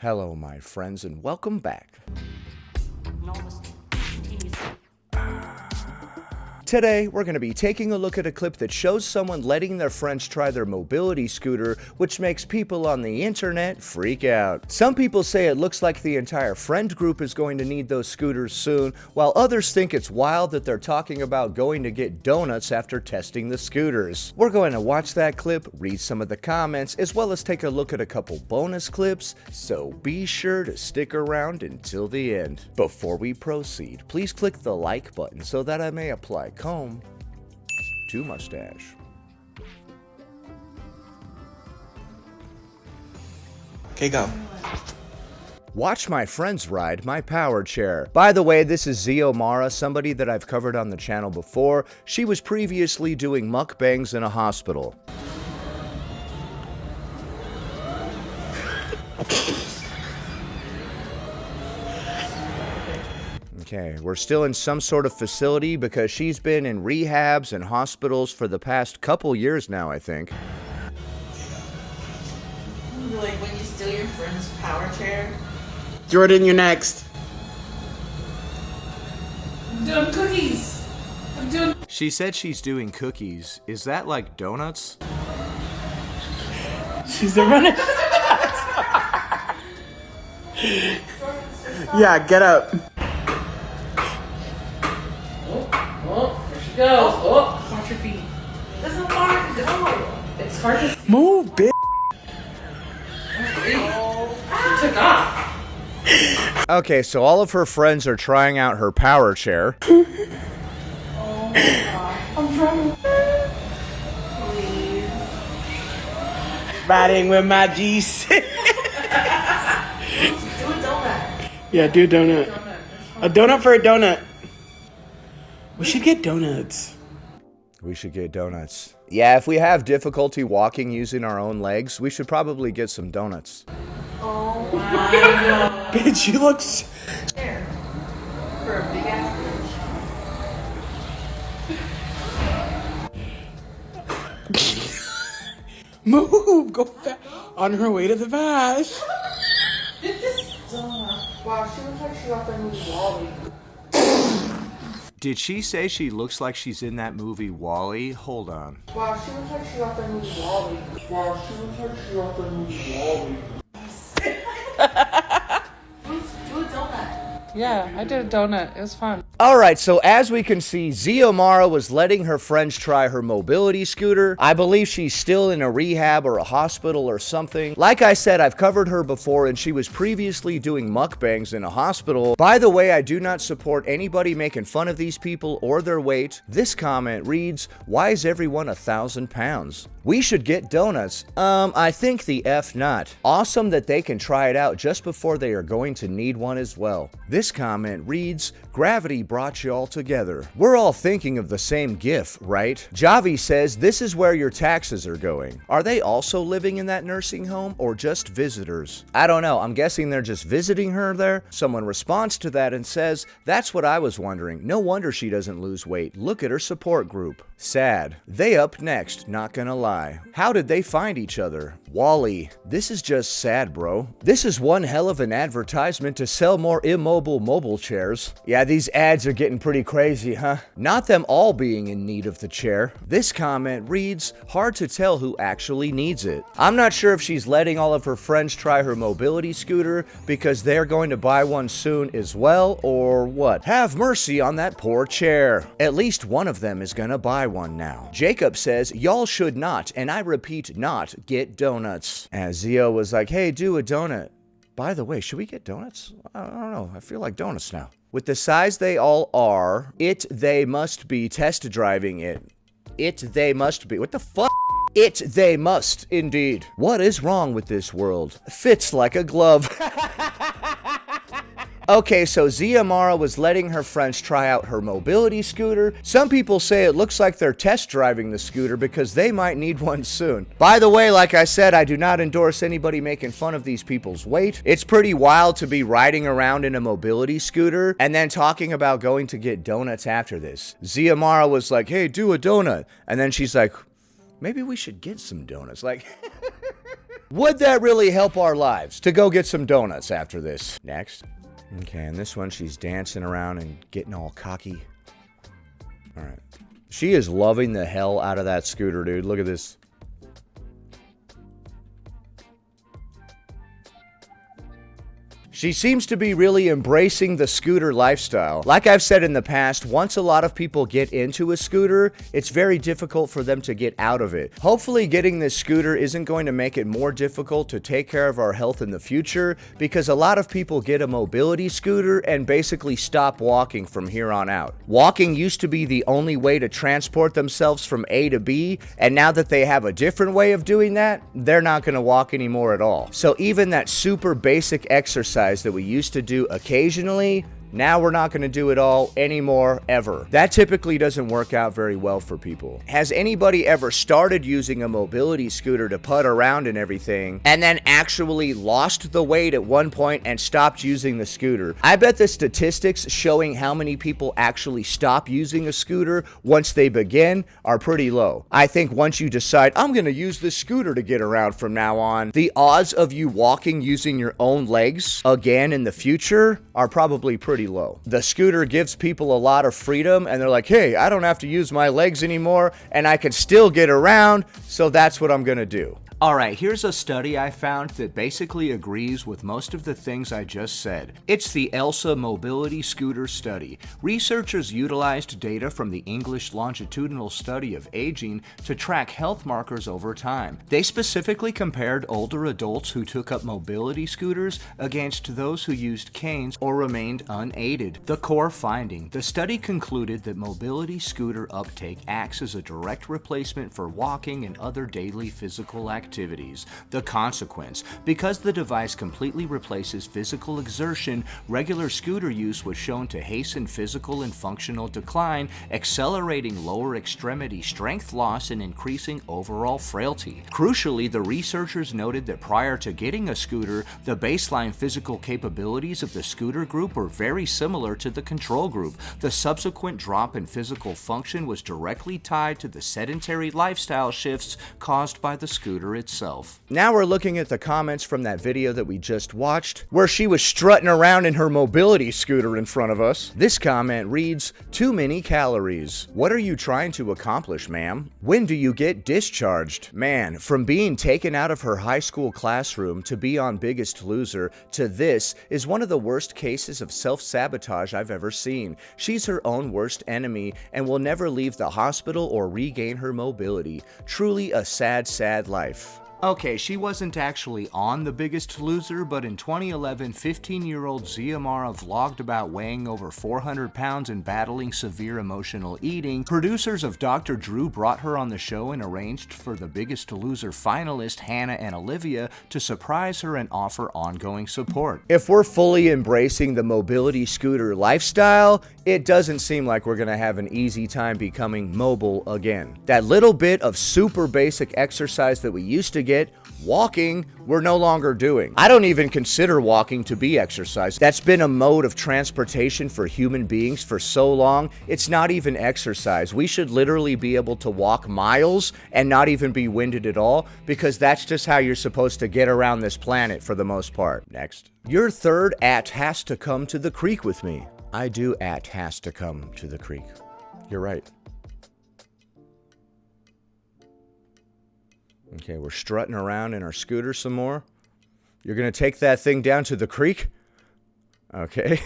Hello, my friends, and welcome back. Today, we're going to be taking a look at a clip that shows someone letting their friends try their mobility scooter, which makes people on the internet freak out. Some people say it looks like the entire friend group is going to need those scooters soon, while others think it's wild that they're talking about going to get donuts after testing the scooters. We're going to watch that clip, read some of the comments, as well as take a look at a couple bonus clips, so be sure to stick around until the end. Before we proceed, please click the like button so that I may apply comb to mustache. Okay, go. Watch my friends ride my power chair. By the way, this is Xiomara, somebody that I've covered on the channel before. She was previously doing mukbangs in a hospital. Okay, we're still in some sort of facility because she's been in rehabs and hospitals for the past couple years now, I think. Like when you steal your friend's power chair. Jordan, you're next. I'm doing cookies. I'm doing. She said she's doing cookies. Is that like donuts? She's a runner. Yeah, get up. Oh, there she goes. Oh, watch your feet. This is hard to go. It's hard to. Move, bitch. She took off. Okay, so all of her friends are trying out her power chair. Oh my god. I'm trying to. Please. Riding with my G6. Do a donut. Yeah, do a donut. A donut for a donut. We should get donuts. We should get donuts. Yeah, if we have difficulty walking using our own legs, we should probably get some donuts. Oh my god. Bitch, you look s- There. For a big ass bitch. Move, go back. On her way to the bash. Wow, she looks like she's off the movie Wally. Did she say she looks like she's in that movie WALL-E? Hold on. Wow, she looks like she's off the movie Wally. Wow, she looks like she's off the movie Wally. Do a donut. Yeah, I did a donut. It was fun. Alright, so as we can see, Xiomara was letting her friends try her mobility scooter. I believe she's still in a rehab or a hospital or something. Like I said, I've covered her before and she was previously doing mukbangs in a hospital. By the way, I do not support anybody making fun of these people or their weight. This comment reads, "Why is everyone 1,000 pounds? We should get donuts." I think the F not. Awesome that they can try it out just before they are going to need one as well. This comment reads, "Gravity brought you all together." We're all thinking of the same GIF, right? Javi says this is where your taxes are going. Are they also living in that nursing home or just visitors? I don't know. I'm guessing they're just visiting her there. Someone responds to that and says, "That's what I was wondering. No wonder she doesn't lose weight. Look at her support group." Sad. They up next, not gonna lie. How did they find each other? Wally. This is just sad, bro. This is one hell of an advertisement to sell more immobile mobile chairs. Yeah, these ads are getting pretty crazy, huh? Not them all being in need of the chair. This comment reads, "Hard to tell who actually needs it." I'm not sure if she's letting all of her friends try her mobility scooter because they're going to buy one soon as well, or what. Have mercy on that poor chair. At least one of them is gonna buy one now. Jacob says, "Y'all should not, and I repeat not, get donuts." And Zio was like, "Hey, do a donut." By the way, should we get donuts? I don't know. I feel like donuts now. With the size they all are, they must be test driving it. They must be. What the fuck? They must, indeed. What is wrong with this world? Fits like a glove. Okay, so Xiomara was letting her friends try out her mobility scooter. Some people say it looks like they're test driving the scooter because they might need one soon. By the way, like I said, I do not endorse anybody making fun of these people's weight. It's pretty wild to be riding around in a mobility scooter and then talking about going to get donuts after this. Xiomara was like, "Hey, do a donut." And then she's like, "Maybe we should get some donuts." Like... Would that really help our lives to go get some donuts after this? Next. Okay, and this one, she's dancing around and getting all cocky. All right. She is loving the hell out of that scooter, dude. Look at this. She seems to be really embracing the scooter lifestyle. Like I've said in the past, once a lot of people get into a scooter, it's very difficult for them to get out of it. Hopefully getting this scooter isn't going to make it more difficult to take care of our health in the future, because a lot of people get a mobility scooter and basically stop walking from here on out. Walking used to be the only way to transport themselves from A to B, and now that they have a different way of doing that, they're not going to walk anymore at all. So even that super basic exercise that we used to do occasionally, now we're not going to do it all anymore, ever. That typically doesn't work out very well for people. Has anybody ever started using a mobility scooter to putt around and everything, and then actually lost the weight at one point and stopped using the scooter? I bet the statistics showing how many people actually stop using a scooter once they begin are pretty low. I think once you decide, I'm going to use this scooter to get around from now on, the odds of you walking using your own legs again in the future are probably pretty low. The scooter gives people a lot of freedom, and they're like, hey, I don't have to use my legs anymore, and I can still get around, so that's what I'm gonna do. Alright, here's a study I found that basically agrees with most of the things I just said. It's the ELSA Mobility Scooter Study. Researchers utilized data from the English Longitudinal Study of Aging to track health markers over time. They specifically compared older adults who took up mobility scooters against those who used canes or remained unaided. The core finding: the study concluded that mobility scooter uptake acts as a direct replacement for walking and other daily physical activities. The consequence: because the device completely replaces physical exertion, regular scooter use was shown to hasten physical and functional decline, accelerating lower extremity strength loss and increasing overall frailty. Crucially, the researchers noted that prior to getting a scooter, the baseline physical capabilities of the scooter group were very similar to the control group. The subsequent drop in physical function was directly tied to the sedentary lifestyle shifts caused by the scooter itself. Now we're looking at the comments from that video that we just watched, where she was strutting around in her mobility scooter in front of us. This comment reads, "Too many calories. What are you trying to accomplish, ma'am? When do you get discharged?" Man, from being taken out of her high school classroom to be on Biggest Loser to this is one of the worst cases of self-sabotage I've ever seen. She's her own worst enemy and will never leave the hospital or regain her mobility. Truly a sad, sad life. Okay, she wasn't actually on The Biggest Loser, but in 2011, 15-year-old Xiomara vlogged about weighing over 400 pounds and battling severe emotional eating. Producers of Dr. Drew brought her on the show and arranged for The Biggest Loser finalist Hannah and Olivia to surprise her and offer ongoing support. If we're fully embracing the mobility scooter lifestyle, it doesn't seem like we're gonna have an easy time becoming mobile again. That little bit of super basic exercise that we used to get, walking, we're no longer doing. I don't even consider walking to be exercise. That's been a mode of transportation for human beings for so long, it's not even exercise. We should literally be able to walk miles and not even be winded at all, because that's just how you're supposed to get around this planet for the most part. Next. Your third at has to come to the creek with me. I do at has to come to the creek. You're right. Okay, we're strutting around in our scooter some more. You're gonna take that thing down to the creek? Okay.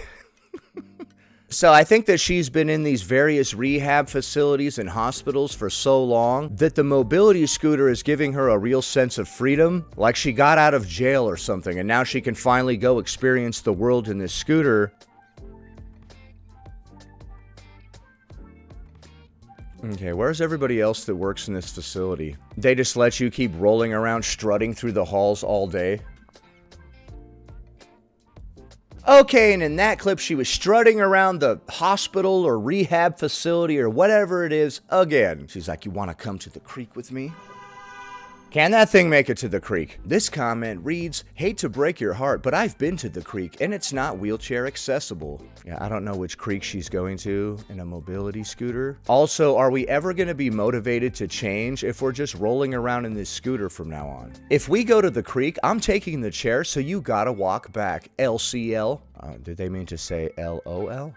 So I think that she's been in these various rehab facilities and hospitals for so long that the mobility scooter is giving her a real sense of freedom, like she got out of jail or something, and now she can finally go experience the world in this scooter. Okay, where's everybody else that works in this facility? They just let you keep rolling around, strutting through the halls all day? Okay, and in that clip, she was strutting around the hospital or rehab facility or whatever it is again. She's like, "You want to come to the creek with me?" Can that thing make it to the creek? This comment reads, hate to break your heart, but I've been to the creek and it's not wheelchair accessible. Yeah, I don't know which creek she's going to in a mobility scooter. Also, are we ever going to be motivated to change if we're just rolling around in this scooter from now on? If we go to the creek, I'm taking the chair, so you gotta walk back. LCL? Did they mean to say LOL?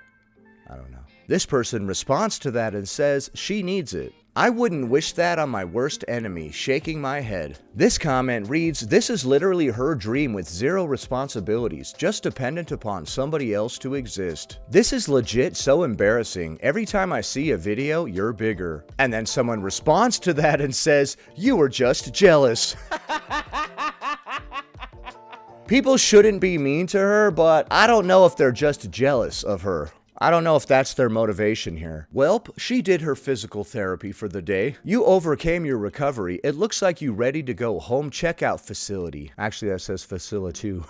I don't know. This person responds to that and says she needs it. I wouldn't wish that on my worst enemy, shaking my head. This comment reads, this is literally her dream with zero responsibilities, just dependent upon somebody else to exist. This is legit so embarrassing. Every time I see a video, you're bigger. And then someone responds to that and says, you were just jealous. People shouldn't be mean to her, but I don't know if they're just jealous of her. I don't know if that's their motivation here. Welp, she did her physical therapy for the day. You overcame your recovery. It looks like you ready to go home checkout facility. Actually, that says facility too.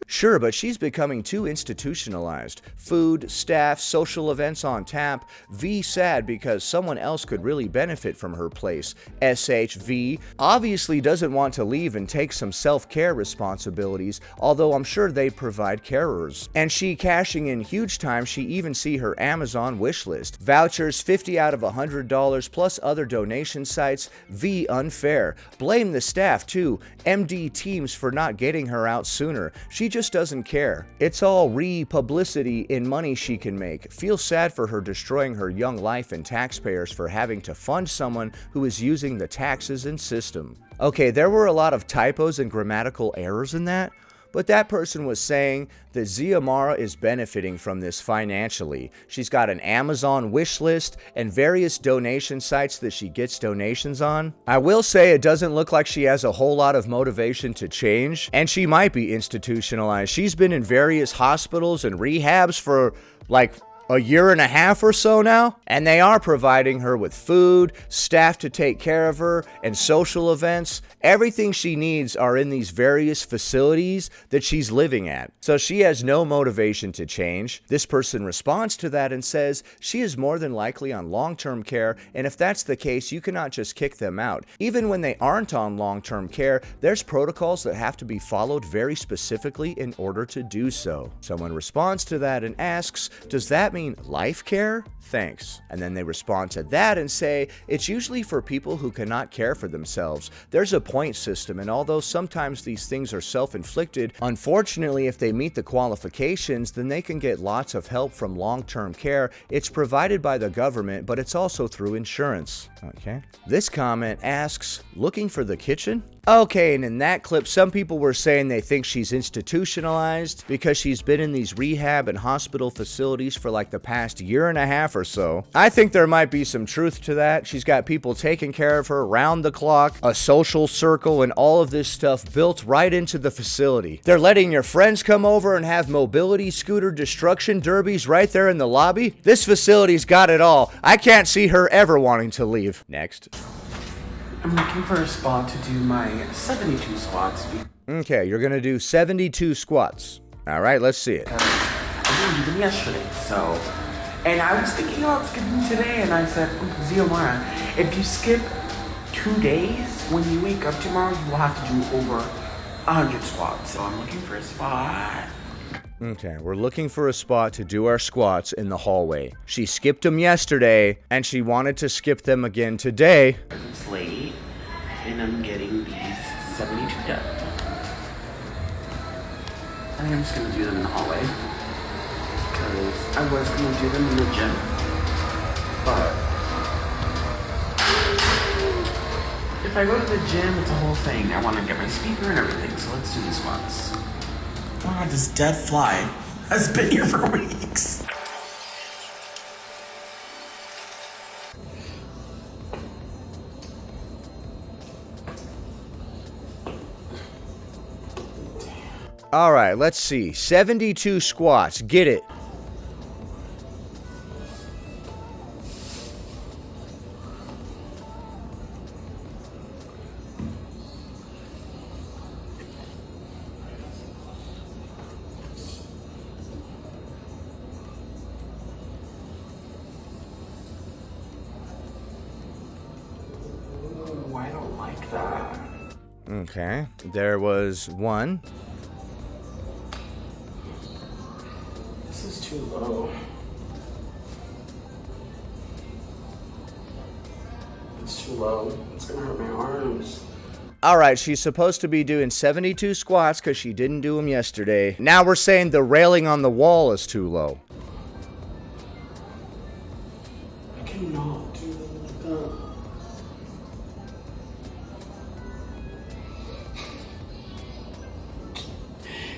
Sure, but she's becoming too institutionalized. Food, staff, social events on tap. V sad because someone else could really benefit from her place. SHV obviously doesn't want to leave and take some self-care responsibilities, although I'm sure they provide carers. And she cashing in huge time. She even see her Amazon wish list. Vouchers $50 out of $100 plus other donation sites. V unfair. Blame the staff too. MD teams for not getting her out sooner. She just doesn't care. It's all publicity in money she can make. Feel sad for her destroying her young life and taxpayers for having to fund someone who is using the taxes and system. Okay, there were a lot of typos and grammatical errors in that, but that person was saying that Xiomara is benefiting from this financially. She's got an Amazon wish list and various donation sites that she gets donations on. I will say it doesn't look like she has a whole lot of motivation to change, and she might be institutionalized. She's been in various hospitals and rehabs for like a year and a half or so now, and they are providing her with food, staff to take care of her, and social events. Everything she needs are in these various facilities that she's living at. So she has no motivation to change. This person responds to that and says she is more than likely on long-term care, and if that's the case, you cannot just kick them out. Even when they aren't on long-term care, there's protocols that have to be followed very specifically in order to do so. Someone responds to that and asks, does that mean life care? Thanks. And then they respond to that and say, it's usually for people who cannot care for themselves. There's a point system, and although sometimes these things are self-inflicted, unfortunately, if they meet the qualifications, then they can get lots of help from long-term care. It's provided by the government, but it's also through insurance. Okay. This comment asks, looking for the kitchen? Okay, and in that clip, some people were saying they think she's institutionalized because she's been in these rehab and hospital facilities for like the past year and a half or so. I think there might be some truth to that. She's got people taking care of her round the clock, a social circle, and all of this stuff built right into the facility. They're letting your friends come over and have mobility scooter destruction derbies right there in the lobby. This facility's got it all. I can't see her ever wanting to leave. Next. I'm looking for a spot to do my 72 squats. Okay, you're gonna do 72 squats. All right, let's see it. I didn't do them yesterday, so. And I was thinking about skipping today, and I said, Xiomara, if you skip 2 days, when you wake up tomorrow, you will have to do over 100 squats. So I'm looking for a spot. Okay, we're looking for a spot to do our squats in the hallway. She skipped them yesterday, and she wanted to skip them again today. It's late, and I'm getting these 72 done. I think I'm just gonna do them in the hallway, because I was gonna do them in the gym, but if I go to the gym, it's a whole thing. I want to get my speaker and everything, so let's do the squats. Oh my god, this dead fly has been here for weeks. All right, let's see. 72 squats. Get it. I don't like that. Okay, there was one. This is too low. It's too low. It's gonna hurt my arms. All right, she's supposed to be doing 72 squats because she didn't do them yesterday. Now we're saying the railing on the wall is too low. I cannot do them like that.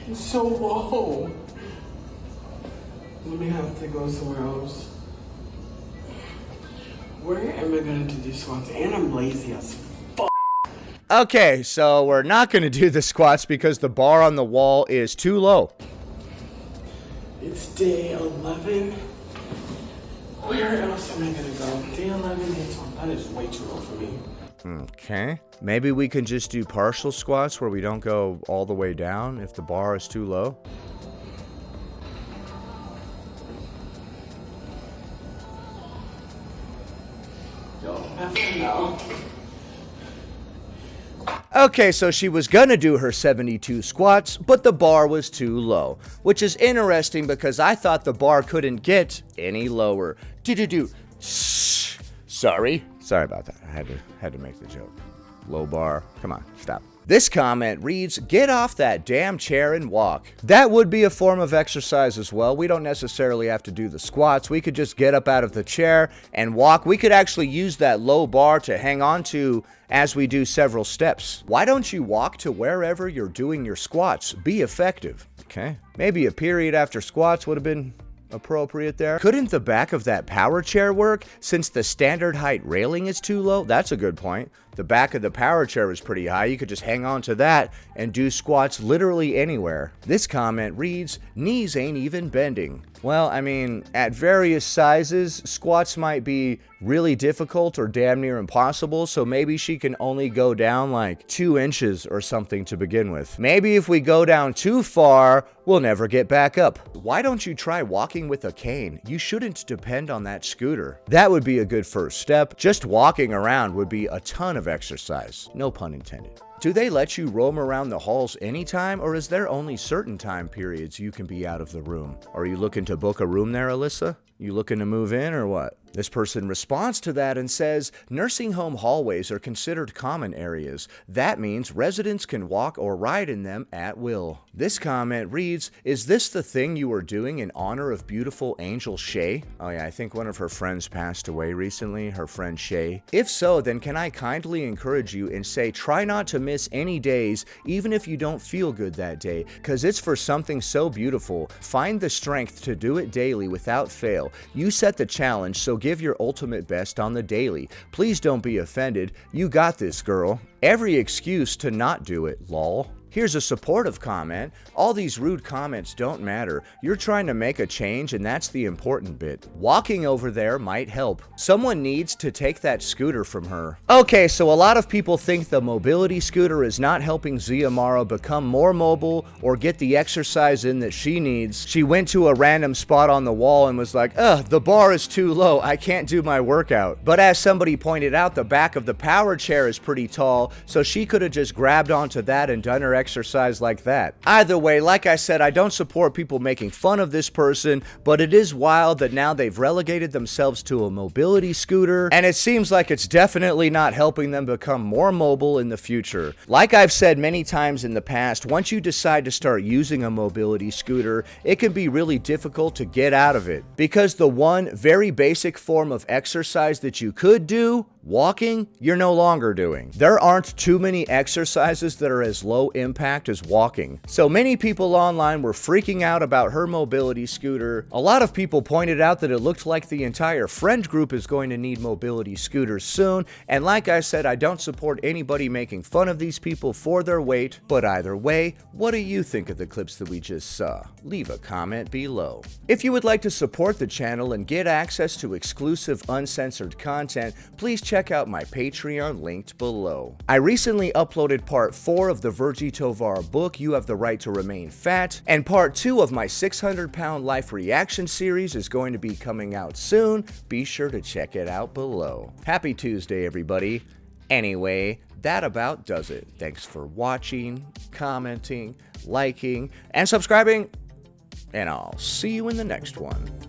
It's so low. Let me have to go somewhere else. Where am I gonna do these squats? And I'm lazy as fuck. Okay, so we're not going to do the squats because the bar on the wall is too low. It's day 11. Where else am I gonna go? Day 11, day 12. That is way too low for me. Okay, maybe we can just do partial squats where we don't go all the way down if the bar is too low. No. Okay, so she was gonna do her 72 squats, but the bar was too low, which is interesting because I thought the bar couldn't get any lower. Sorry about that. I had to make the joke. Low bar. Come on, stop. This comment reads, "Get off that damn chair and walk." That would be a form of exercise as well. We don't necessarily have to do the squats. We could just get up out of the chair and walk. We could actually use that low bar to hang on to as we do several steps. Why don't you walk to wherever you're doing your squats? Be effective. Okay. Maybe a period after squats would have been appropriate there. Couldn't the back of that power chair work since the standard height railing is too low? That's a good point. The back of the power chair is pretty high. You could just hang on to that and do squats literally anywhere. This comment reads, "Knees ain't even bending." Well, I mean, at various sizes, squats might be really difficult or damn near impossible, so maybe she can only go down like 2 inches or something to begin with. Maybe if we go down too far, we'll never get back up. Why don't you try walking with a cane? You shouldn't depend on that scooter. That would be a good first step. Just walking around would be a ton of exercise. No pun intended. Do they let you roam around the halls anytime, or is there only certain time periods you can be out of the room? Are you looking to book a room there, Alyssa? You looking to move in or what? This person responds to that and says, nursing home hallways are considered common areas. That means residents can walk or ride in them at will. This comment reads, is this the thing you were doing in honor of beautiful Angel Shay? Oh yeah, I think one of her friends passed away recently, her friend Shay. If so, then can I kindly encourage you and say try not to miss any days, even if you don't feel good that day, because it's for something so beautiful. Find the strength to do it daily without fail. You set the challenge, so give your ultimate best on the daily. Please don't be offended. You got this, girl. Every excuse to not do it, lol. Here's a supportive comment. All these rude comments don't matter. You're trying to make a change, and that's the important bit. Walking over there might help. Someone needs to take that scooter from her. Okay, so a lot of people think the mobility scooter is not helping Xiomara become more mobile or get the exercise in that she needs. She went to a random spot on the wall and was like, ugh, the bar is too low. I can't do my workout. But as somebody pointed out, the back of the power chair is pretty tall, so she could have just grabbed onto that and done her exercise like that. Either way, like I said, I don't support people making fun of this person, but it is wild that now they've relegated themselves to a mobility scooter, and it seems like it's definitely not helping them become more mobile in the future. Like I've said many times in the past, once you decide to start using a mobility scooter, it can be really difficult to get out of it, because the one very basic form of exercise that you could do, walking, you're no longer doing. There aren't too many exercises that are as low impact as walking. So many people online were freaking out about her mobility scooter. A lot of people pointed out that it looked like the entire friend group is going to need mobility scooters soon. And like I said, I don't support anybody making fun of these people for their weight. But either way, what do you think of the clips that we just saw? Leave a comment below. If you would like to support the channel and get access to exclusive uncensored content, please check out my Patreon linked below. I recently uploaded part 4 of the Virgie Tovar book, You Have the Right to Remain Fat, and part 2 of my 600-pound life reaction series is going to be coming out soon. Be sure to check it out below. Happy Tuesday, everybody, Anyway, that about does it. Thanks for watching, commenting, liking, and subscribing, and I'll see you in the next one.